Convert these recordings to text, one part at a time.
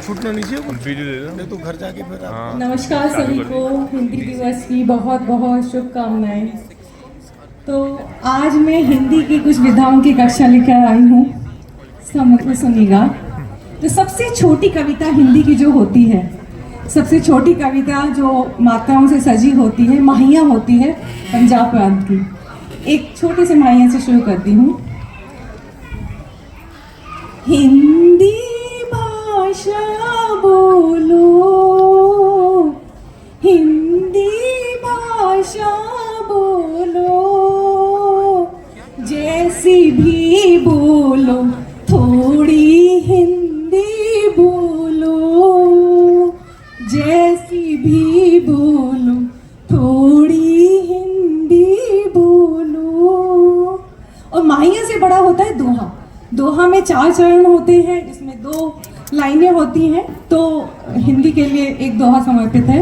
छूटना नहीं चाहिए, वीडियो दे दो। नहीं तो घर जाके फिर आप। नमस्कार सभी को, हिंदी दिवस की बहुत बहुत शुभकामनाएं। तो आज मैं हिंदी की कुछ विधाओं की कक्षा लेकर आई हूँ, सुनिएगा। तो सबसे छोटी कविता हिंदी की जो होती है, सबसे छोटी कविता जो मात्राओं से सजी होती है, माहिया होती है पंजाब प्रांत की। एक छोटी सी माहिया से शुरू करती हूँ। हिंदी भाषा बोलो, हिंदी भाषा बोलो, जैसी भी बोलो, थोड़ी हिंदी बोलो, जैसी भी बोलो, थोड़ी हिंदी बोलो। और माहिया से बड़ा होता है दोहा। दोहा में 4 चरण होते हैं, जिसमें 2 लाइनें होती हैं। तो हिंदी के लिए एक दोहा समर्पित है।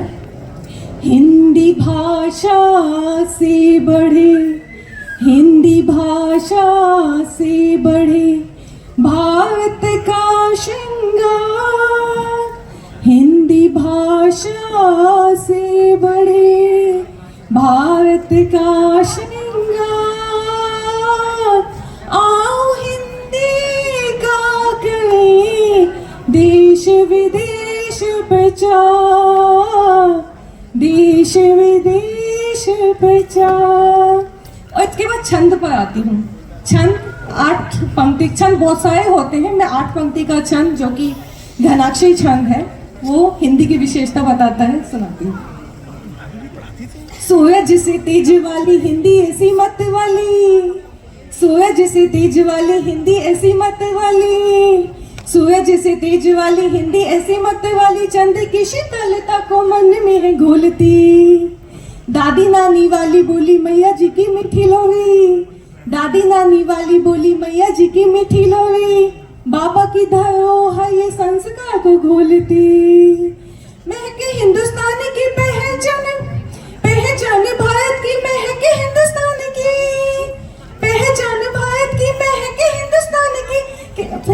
हिंदी भाषा से बढ़े, हिंदी भाषा से बढ़े भारत का श्रृंगार, हिंदी भाषा से बढ़े भारत का श्रृंगार। आओ हिंदी का करें देश विदेश प्रचार, देश विदेश प्रचार। और इसके बाद छंद पर आती हूँ। छंद 8 पंक्ति, छंद बहुत सारे होते हैं, मैं 8 पंक्ति का छंद जो कि घनाक्षरी छंद है, वो हिंदी की विशेषता बताता है, सुनाती हूँ। सूरज से तेज वाली हिंदी ऐसी मत वाली, सूरज से तेज वाली हिंदी ऐसी मत वाली, सूरज से तेज वाली हिंदी ऐसी मत वाली, चंद की शीतलता को मन में घोलती। दादी नानी वाली बोली मैया जी की मीठी लोरी, दादी नानी वाली बोली मैया जी की मीठी लोरी, बाबा की धरोहर ये संस्कार को घोलती। महके हिंदुस्तान की पहचान, पहचान भारत की, महके हिंदुस्तान की पहचान भारत की, महके हिंदुस्तान की,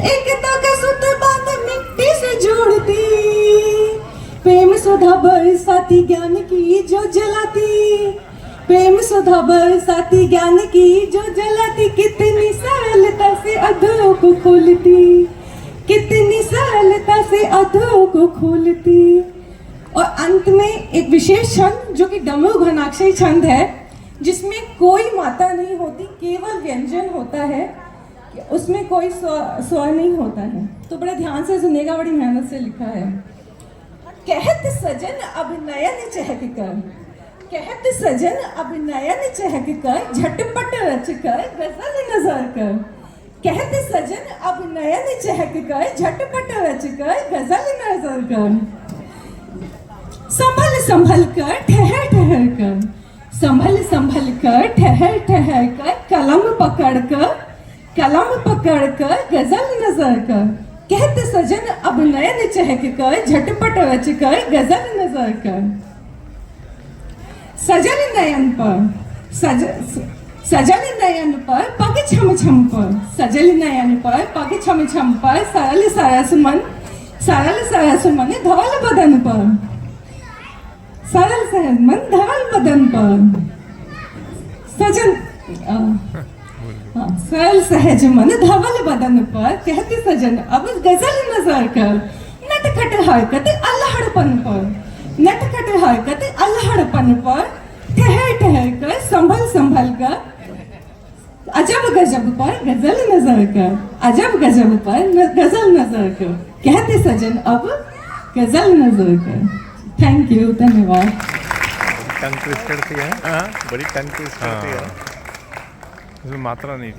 एकता का सूत्र बांध मिट्टी से जोड़ती। प्रेम सुधा बरसाती ज्ञान की जो जलाती, प्रेम सुधा बरसाती ज्ञान की जो जलाती, कितनी सरलता से अधरों को खोलती, कितनी सरलता से अधरों को खोलती। और अंत में एक विशेष छंद जो कि डमरू घनाक्षरी छंद है, जिसमें कोई मात्रा नहीं होती, केवल व्यंजन होता है, उसमें कोई स्वर नहीं होता है। तो बड़े ध्यान से सुनेगा, बड़ी मेहनत से लिखा है। कहत सजन अब नयन चहक कर, कहत सजन अब नयन चहक कर, झटपट रच कर गजल नजर कर, कहत सजन अब नयन चहक कर, झटपट रच कर गजल नजर कर। संभल संभल कर ठहर ठहर कर, संभल संभल कर ठहर ठहर कर, कलम पकड़ कर, कलम पकड़ कर गजल नजर कर, कहत सजन अब नयन चहक कर, झटपट रच कर गजल नजर कर। सजल नयन पर सजल नयन पर पग छम छम पर, सजल नयन पर पग छम छम पर, सरल सरस मन, सरल सरस मन धवल बदन पर, सरल सहज मन धवल बदन पर। सजल सरल सहज मन धवल बदन पर, कहते सजन अब गजल नजर कर। नटखट हरकत अल्हड़पन पर, नटखट हरकत अल्हड़पन पर, ठहर ठहर कर संभल संभल कर, अजब गजब पर गजल नजर कर, अजब गजब पर गजल नजर कर, कहते सजन अब गजल नजर कर। थैंक यू, धन्यवाद। टंग ट्विस्टर थी है, बड़ी टंग ट्विस्टर थी है, उसमें मात्रा नहीं थी।